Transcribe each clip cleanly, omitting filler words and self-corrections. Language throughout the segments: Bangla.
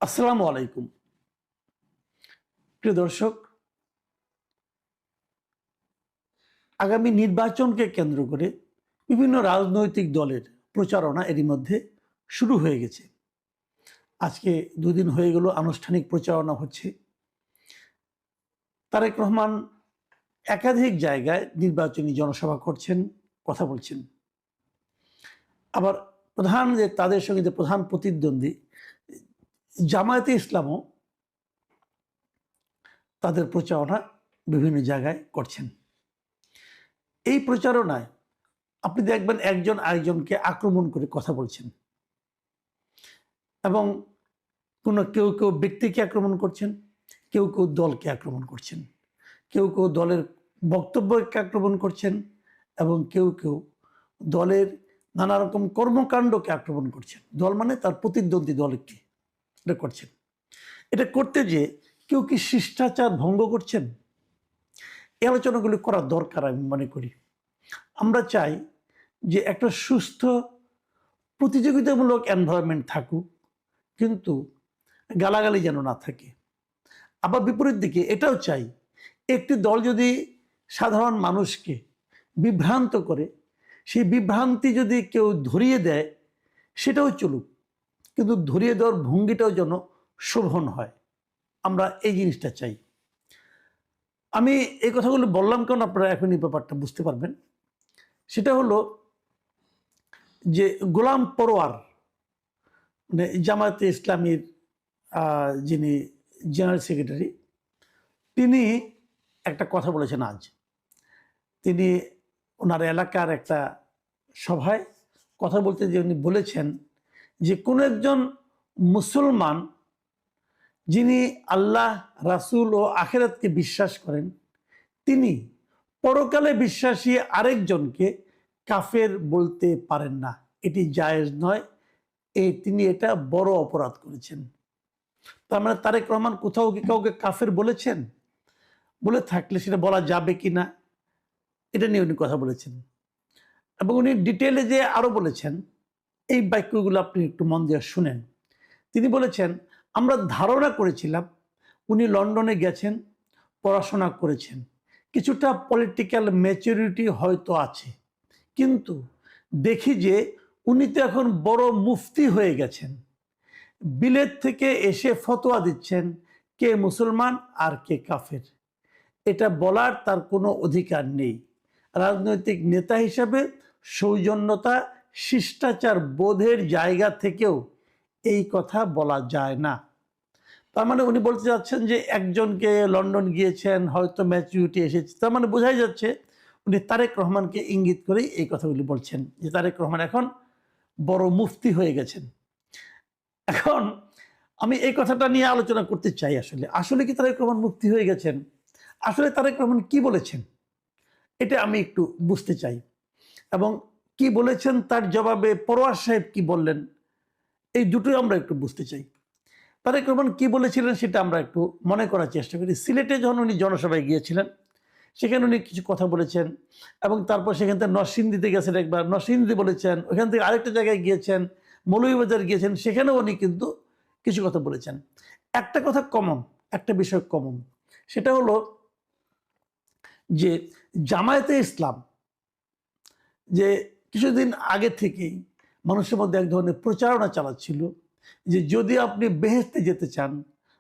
আসসালামু আলাইকুম। প্রিয় দর্শক, আগামী নির্বাচনকে কেন্দ্র করে বিভিন্ন রাজনৈতিক দলের প্রচারণা এরই মধ্যে শুরু হয়ে গেছে। আজকে দুদিন হয়ে গেল আনুষ্ঠানিক প্রচারণা হচ্ছে। তারেক রহমান একাধিক জায়গায় নির্বাচনী জনসভা করছেন, কথা বলছেন। আবার তাদের সঙ্গে যে প্রধান প্রতিদ্বন্দ্বী জামায়াতে ইসলামও তাদের প্রচারণা বিভিন্ন জায়গায় করছেন। এই প্রচারণায় আপনি দেখবেন একজন আরেকজনকে আক্রমণ করে কথা বলছেন এবং কেউ কেউ ব্যক্তিকে আক্রমণ করছেন, কেউ কেউ দলকে আক্রমণ করছেন, কেউ কেউ দলের বক্তব্যকে আক্রমণ করছেন এবং কেউ কেউ দলের নানা রকম কর্মকাণ্ডকে আক্রমণ করছেন। দল মানে তার প্রতিদ্বন্দ্বী দলকে এটা করছেন। এটা করতে যে কেউ কি শিষ্টাচার ভঙ্গ করছেন? এই আলোচনাগুলি করা দরকার আমি মনে করি। আমরা চাই যে একটা সুস্থ প্রতিযোগিতামূলক এনভায়রনমেন্ট থাকুক, কিন্তু গালাগালি যেন না থাকে। আবার বিপরীত দিকে এটাও চাই, একটি দল যদি সাধারণ মানুষকে বিভ্রান্ত করে, সেই বিভ্রান্তি যদি কেউ ধরিয়ে দেয় সেটাও চলুক, কিন্তু ধরিয়ে দেওয়ার ভঙ্গিটাও যেন শোভন হয়। আমরা এই জিনিসটা চাই। আমি এই কথাগুলো বললাম কেন, আপনারা এখন এই ব্যাপারটা বুঝতে পারবেন। সেটা হলো যে গোলাম পরোয়ার, মানে জামায়াতে ইসলামীর যিনি জেনারেল সেক্রেটারি, তিনি একটা কথা বলেছেন আজ। তিনি ওনার এলাকার একটা সভায় কথা বলতে যে উনি বলেছেন যে কোনো একজন মুসলমান যিনি আল্লাহ, রাসূল ও আখিরাতকে বিশ্বাস করেন, তিনি পরকালে বিশ্বাসী আরেকজনকে কাফের বলতে পারেন না। এটি জায়েজ নয়। তিনি এটা বড় অপরাধ করেছেন। তার মানে তারেক রহমান কোথাও কি কাউকে কাফের বলেছেন? বলে থাকলে সেটা বলা যাবে কি না, এটা নিয়ে উনি কথা বলেছেন। এবং উনি ডিটেলে যে আরো বলেছেন, এই বাক্যগুলো আপনি একটু মন দিয়ে শুনেন। তিনি বলেছেন, আমরা ধারণা করেছিলাম উনি লন্ডনে গেছেন, পড়াশোনা করেছেন, কিছুটা পলিটিক্যাল ম্যাচুরিটি হয়তো আছে, কিন্তু দেখি যে উনি তো এখন বড় মুফতি হয়ে গেছেন। বিলেত থেকে এসে ফতোয়া দিচ্ছেন কে মুসলমান আর কে কাফের। এটা বলার তার কোনো অধিকার নেই। রাজনৈতিক নেতা হিসাবে সৌজন্যতা, শিষ্টাচার বোধের জায়গা থেকেও এই কথা বলা যায় না। তার মানে উনি বলতে চাচ্ছেন যে একজনকে লন্ডন গিয়েছেন, হয়তো ম্যাচুরিটি এসেছে, তার মানে বোঝাই যাচ্ছে উনি তারেক রহমানকে ইঙ্গিত করেই এই কথাগুলি বলছেন যে তারেক রহমান এখন বড় মুফতি হয়ে গেছেন। এখন আমি এই কথাটা নিয়ে আলোচনা করতে চাই। আসলে কি তারেক রহমান মুফতি হয়ে গেছেন? আসলে তারেক রহমান কি বলেছেন এটা আমি একটু বুঝতে চাই, এবং কি বলেছেন তার জবাবে পরোয়ার সাহেব কি বললেন, এই দুটোই আমরা একটু বুঝতে চাই। তারেক রহমান কি বলেছিলেন সেটা আমরা একটু মনে করার চেষ্টা করি। সিলেটে যখন উনি জনসভায় গিয়েছিলেন, সেখানে উনি কিছু কথা বলেছেন, এবং তারপর সেখান থেকে নরসিংদীতে গেছেন, একবার নরসিংদী বলেছেন, ওখান থেকে আরেকটা জায়গায় গিয়েছেন, মৌলভীবাজার গিয়েছেন, সেখানেও উনি কিন্তু কিছু কথা বলেছেন। একটা কথা কমন, একটা বিষয় কমন, সেটা হলো যে জামায়াতে ইসলাম যে কিছুদিন আগে থেকেই মানুষের মধ্যে এক ধরনের প্রচারণা চালাচ্ছিল যে যদি আপনি বেহেশতে যেতে চান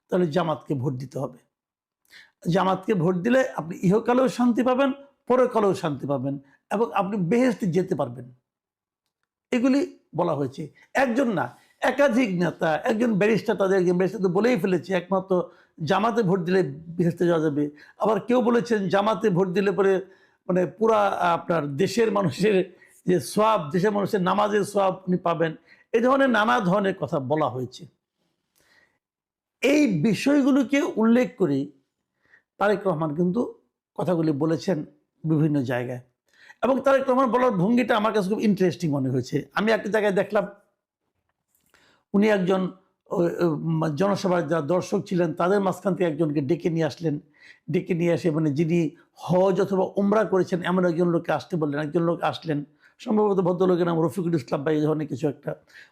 তাহলে জামাতকে ভোট দিতে হবে। জামাতকে ভোট দিলে আপনি ইহকালেও শান্তি পাবেন, পরকালেও শান্তি পাবেন, এবং আপনি বেহেশতে যেতে পারবেন। এগুলি বলা হয়েছে। একজন না, একাধিক নেতা, একজন ব্যারিস্টার, তাদের একজন ব্যারিস্টার তো বলেই ফেলেছে একমাত্র জামাতে ভোট দিলে বেহেশতে যাওয়া যাবে। আবার কেউ বলেছেন জামাতে ভোট দিলে পরে মানে পুরা আপনার দেশের মানুষের যে সোয়াব, দেশের মানুষের নামাজের সোয়াব আপনি পাবেন। এই ধরনের নানা ধরনের কথা বলা হয়েছে। এই বিষয়গুলোকে উল্লেখ করে তারেক রহমান কিন্তু কথাগুলি বলেছেন বিভিন্ন জায়গায়, এবং তারেক রহমান বলার ভঙ্গিটা আমার কাছে খুব ইন্টারেস্টিং মনে হয়েছে। আমি একটা জায়গায় দেখলাম উনি একজন জনসভার যারা দর্শক ছিলেন তাদের মাঝখান থেকে একজনকে ডেকে নিয়ে আসলেন। ডেকে নিয়ে আসে মানে যিনি হজ অথবা উমরা করেছেন এমন একজন লোককে আসতে বললেন। একজন লোক আসলেন, সম্ভবত ভদ্রলোকের নাম রফিকুল ইসলাম বা এই ধরনের কিছু একটা।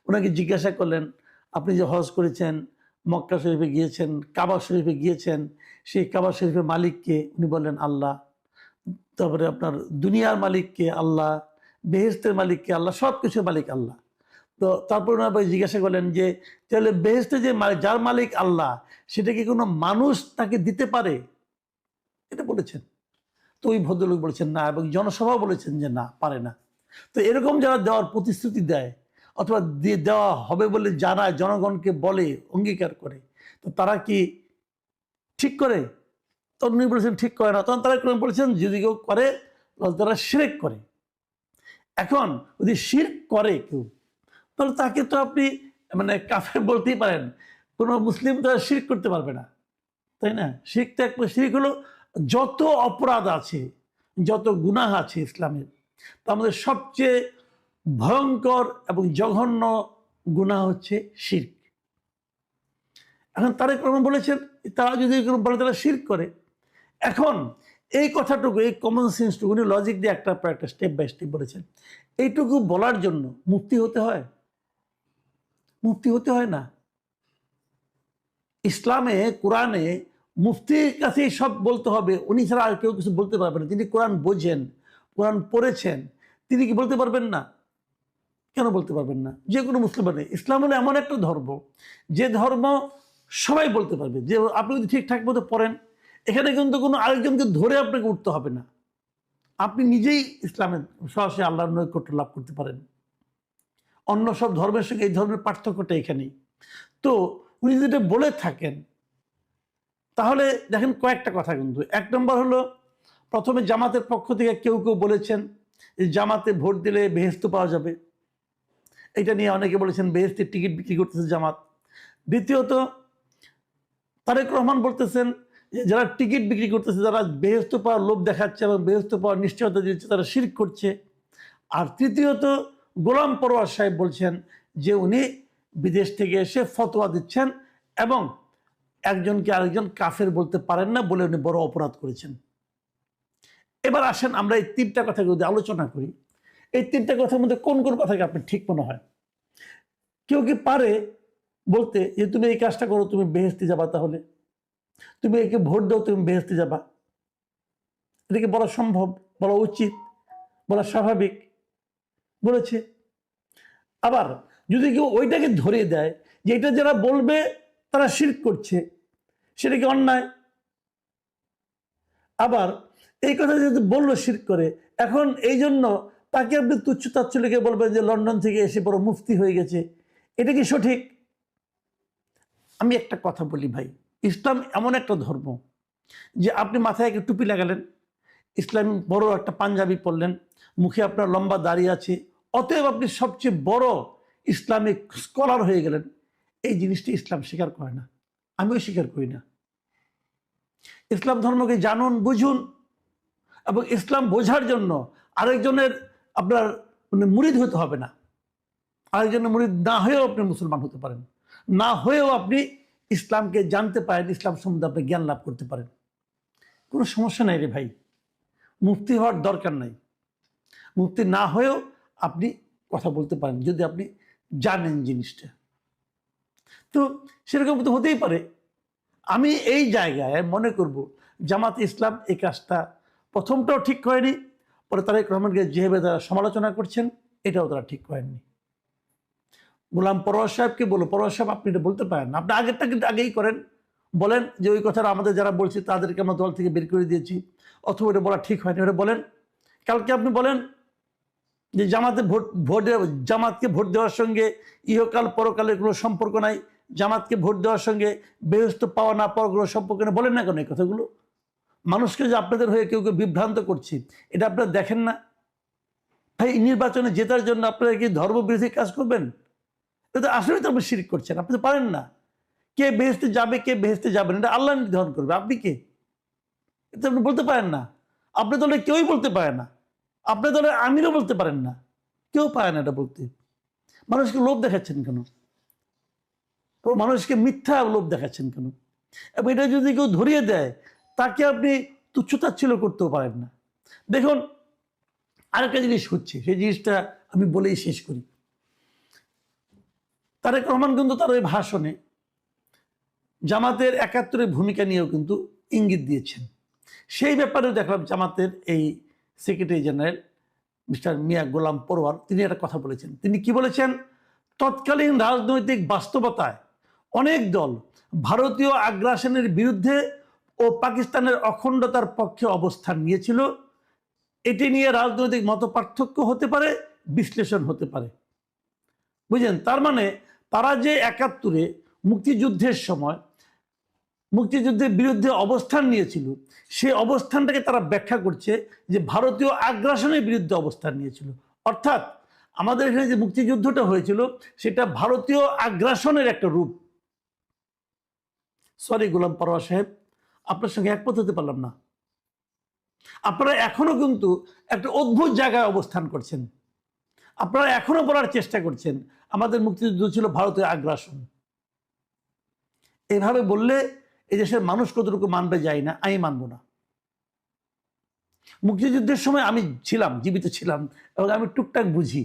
ওনাকে জিজ্ঞাসা করলেন, আপনি যে হজ করেছেন মক্কা শরীফে গিয়েছেন, কাবা শরীফে গিয়েছেন, সেই কাবা শরীফের মালিককে উনি বললেন আল্লাহ, তারপরে আপনার দুনিয়ার মালিককে আল্লাহ, বেহেশতের মালিককে আল্লাহ, সব কিছুর মালিক আল্লাহ। তো তারপর ওনার জিজ্ঞাসা করলেন যে তাহলে বেহেশতে যে যার মালিক আল্লাহ, সেটা কি কোনো মানুষ তাকে দিতে পারে? এটা বলেছেন। তো ওই ভদ্রলোক বলেছেন না, এবং জনসভাও বলেছেন যে না, পারে না। তো এরকম যারা দেওয়ার প্রতিশ্রুতি দেয় অথবা দিয়ে দেওয়া হবে বলে জানায়, জনগণকে বলে, অঙ্গীকার করে, তো তারা কি ঠিক করে? তখন উনি বলেছেন ঠিক করে না। তখন তারা বলেছেন যদি কেউ করে তারা শিরক করে। এখন যদি শিরক করে কেউ, তাহলে তাকে তো আপনি মানে কাফের বলতেই পারেন। কোনো মুসলিম তো শিরক করতে পারবে না, তাই না? শিরক তো একটা শিরক হলো যত অপরাধ আছে, যত গুনাহ আছে ইসলামের, তার মধ্যে সবচেয়ে ভয়ঙ্কর এবং জঘন্য গুনাহ হচ্ছে শিরক। এখন তারেক রহমান বলেছেন তারা যদি বলে তারা শিরক করে। এখন এই কথাটুকু, এই কমন সেন্সটুকু উনি লজিক দিয়ে একটা পর একটা স্টেপ বাই স্টেপ বলেছেন। এইটুকু বলার জন্য মুফতি হতে হয়? মুফতি হতে হয় না। ইসলামে, কোরআনে মুফতির কাছেই সব বলতে হবে, উনি ছাড়া আর কেউ কিছু বলতে পারবেন না। তিনি কোরআন বোঝেন, কোরআন পড়েছেন, তিনি কি বলতে পারবেন না? কেন বলতে পারবেন না? যে কোনো মুসলিম নেই। ইসলাম হলো এমন একটা ধর্ম, যে ধর্ম সবাই বলতে পারবে। যে আপনি যদি ঠিকঠাক মতো পড়েন, এখানে কিন্তু কোনো আরেকজনকে ধরে আপনাকে উঠতে হবে না। আপনি নিজেই ইসলামের সরাসরি আল্লাহর নৈকট্য লাভ করতে পারেন। অন্য সব ধর্মের সঙ্গে এই ধর্মের পার্থক্যটা এখানেই। তো উনি যদি এটা বলে থাকেন, তাহলে দেখেন কয়েকটা কথা কিন্তু। এক নম্বর হলো, প্রথমে জামাতের পক্ষ থেকে কেউ কেউ বলেছেন যে জামাতে ভোট দিলে বেহেশত পাওয়া যাবে। এটা নিয়ে অনেকে বলেছেন বেহেশতের টিকিট বিক্রি করতেছে জামাত। দ্বিতীয়ত, তারেক রহমান বলতেছেন যে যারা টিকিট বিক্রি করতেছে, যারা বেহেশত পাওয়ার লোভ দেখাচ্ছে এবং বেহেশত পাওয়ার নিশ্চয়তা দিচ্ছে, তারা শিরক করছে। আর তৃতীয়ত, গোলাম পরোয়ার সাহেব বলছেন যে উনি বিদেশ থেকে এসে ফতোয়া দিচ্ছেন এবং একজনকে আরেকজন কাফের বলতে পারেন না বলে উনি বড় অপরাধ করেছেন। এবার আসেন আমরা এই তিনটা কথা যদি আলোচনা করি, এই তিনটা কথার মধ্যে কোন কোন কথাকে আপনার ঠিক মনে হয়? কেউ কি পারে বলতে যে তুমি এই কাজটা করো, তুমি বেহেশতে যাবা, তাহলে তুমি একে ভোট দাও, তুমি বেহেশতে যাবা? এটাকে বলা সম্ভব, বলা উচিত, বলা স্বাভাবিক? বলেছে। আবার যদি কেউ ওইটাকে ধরিয়ে দেয় যে এটা যারা বলবে তারা শিরক করছে, সেটা কি অন্যায়? আবার এই কথা যদি বললো শিরক করে, এখন এই জন্য তাকে আপনি তুচ্ছ তাচ্ছল্যকে বলবেন যে লন্ডন থেকে এসে বড় মুফতি হয়ে গেছে, এটা কি সঠিক? আমি একটা কথা বলি ভাই, ইসলাম এমন একটা ধর্ম যে আপনি মাথায় একটা টুপি লাগালেন, ইসলাম বড় একটা পাঞ্জাবি পরলেন, মুখে আপনার লম্বা দাড়ি আছে, অতএব আপনি সবচেয়ে বড় ইসলামিক স্কলার হয়ে গেলেন। এই জিনিসটি ইসলাম স্বীকার করে না, আমিও স্বীকার করি না। ইসলাম ধর্মকে জানুন, বুঝুন, এবং ইসলাম বোঝার জন্য আরেকজনের আপনার মুরিদ হতে হবে না। আরেকজনের মুরিদ না হয়েও আপনি মুসলমান হতে পারেন, না হয়েও আপনি ইসলামকে জানতে পারেন, ইসলাম সম্বন্ধে আপনি জ্ঞান লাভ করতে পারেন। কোনো সমস্যা নাই রে ভাই, মুফতি হওয়ার দরকার নাই। মুফতি না হয়েও আপনি কথা বলতে পারেন যদি আপনি জানেন জিনিসটা। তো সেরকম তো হতেই পারে। আমি এই জায়গায় মনে করব জামাত ইসলাম এই কাজটা প্রথমটাও ঠিক করেনি, পরে তারেক রহমানকে যেভাবে তারা সমালোচনা করছেন এটাও তারা ঠিক করেননি। গোলাম পরোয়ার সাহেবকে বলো, পরোয়ার সাহেব আপনি এটা বলতে পারেন না, আপনি আগেরটাকে আগেই করেন, বলেন যে ওই কথাটা আমাদের যারা বলছে তাদেরকে আমরা দল থেকে বের করে দিয়েছি, অথবা এটা বলা ঠিক হয়নি, ওটা বলেন। কালকে আপনি বলেন যে জামাতে জামাতকে ভোট দেওয়ার সঙ্গে ইহকাল পরকালের কোনো সম্পর্ক নাই, জামাতকে ভোট দেওয়ার সঙ্গে বেহেশত পাওয়া না পাওয়ার কোনো সম্পর্ক নেই, বলেন না কেন এই কথাগুলো? মানুষকে যে আপনাদের হয়ে কেউ কেউ বিভ্রান্ত করছি, এটা আপনারা দেখেন না? ভাই, নির্বাচনে জেতার জন্য আপনারা কি ধর্মবিরোধী কাজ করবেন? এটা আসলে তো আপনি শিরক করছেন, আপনি তো পারেন না। কে বেহেশতে যাবে, কে বেহেশতে যাবেন, এটা আল্লাহ নির্ধারণ করবে, আপনি কে? এটা আপনি বলতে পারেন না। আপনার দলে কেউই বলতে পারে না, আপনার দলের আমিরও বলতে পারেন না, কেউ পারে না এটা বলতে। মানুষকে লোভ দেখাচ্ছেন কেন? তো মানুষকে মিথ্যা লোভ দেখাচ্ছেন কেন? এবং এটা যদি কেউ ধরিয়ে দেয়, তাকে আপনি তুচ্ছতাচ্ছিল্য করতেও পারেন না। দেখুন, আরেকটা জিনিস হচ্ছে, সেই জিনিসটা আমি বলেই শেষ করি। তারেক রহমান কিন্তু তার ওই ভাষণে জামাতের একাত্তরের ভূমিকা নিয়েও কিন্তু ইঙ্গিত দিয়েছেন। সেই ব্যাপারেও দেখলাম জামাতের এই সেক্রেটারি জেনারেল মিস্টার মিয়া গোলাম পরোয়ার তিনি একটা কথা বলেছেন। তিনি কি বলেছেন? তৎকালীন রাজনৈতিক বাস্তবতায় অনেক দল ভারতীয় আগ্রাসনের বিরুদ্ধে ও পাকিস্তানের অখণ্ডতার পক্ষে অবস্থান নিয়েছিল। এটি নিয়ে রাজনৈতিক মতপার্থক্য হতে পারে, বিশ্লেষণ হতে পারে। বুঝলেন? তার মানে তারা যে একাত্তরে মুক্তিযুদ্ধের সময় মুক্তিযুদ্ধের বিরুদ্ধে অবস্থান নিয়েছিল, সেই অবস্থানটাকে তারা ব্যাখ্যা করছে যে ভারতীয় আগ্রাসনের বিরুদ্ধে অবস্থান নিয়েছিল। অর্থাৎ আমাদের এখানে যে মুক্তিযুদ্ধটা হয়েছিল সেটা ভারতীয় আগ্রাসনের একটা রূপ। সরি গোলাম পরোয়ার সাহেব, আপনার সঙ্গে একমত হতে পারলাম না। আপনারা এখনো কিন্তু একটা অদ্ভুত জায়গায় অবস্থান করছেন। আপনারা এখনো বলার চেষ্টা করছেন আমাদের মুক্তিযুদ্ধ ছিল ভারতীয় আগ্রাসন। এভাবে বললে এই দেশের মানুষ কতটুকু মানবে যায় না, আমি মানব না। মুক্তিযুদ্ধের সময় আমি ছিলাম, জীবিত ছিলাম, এবং আমি টুকটাক বুঝি।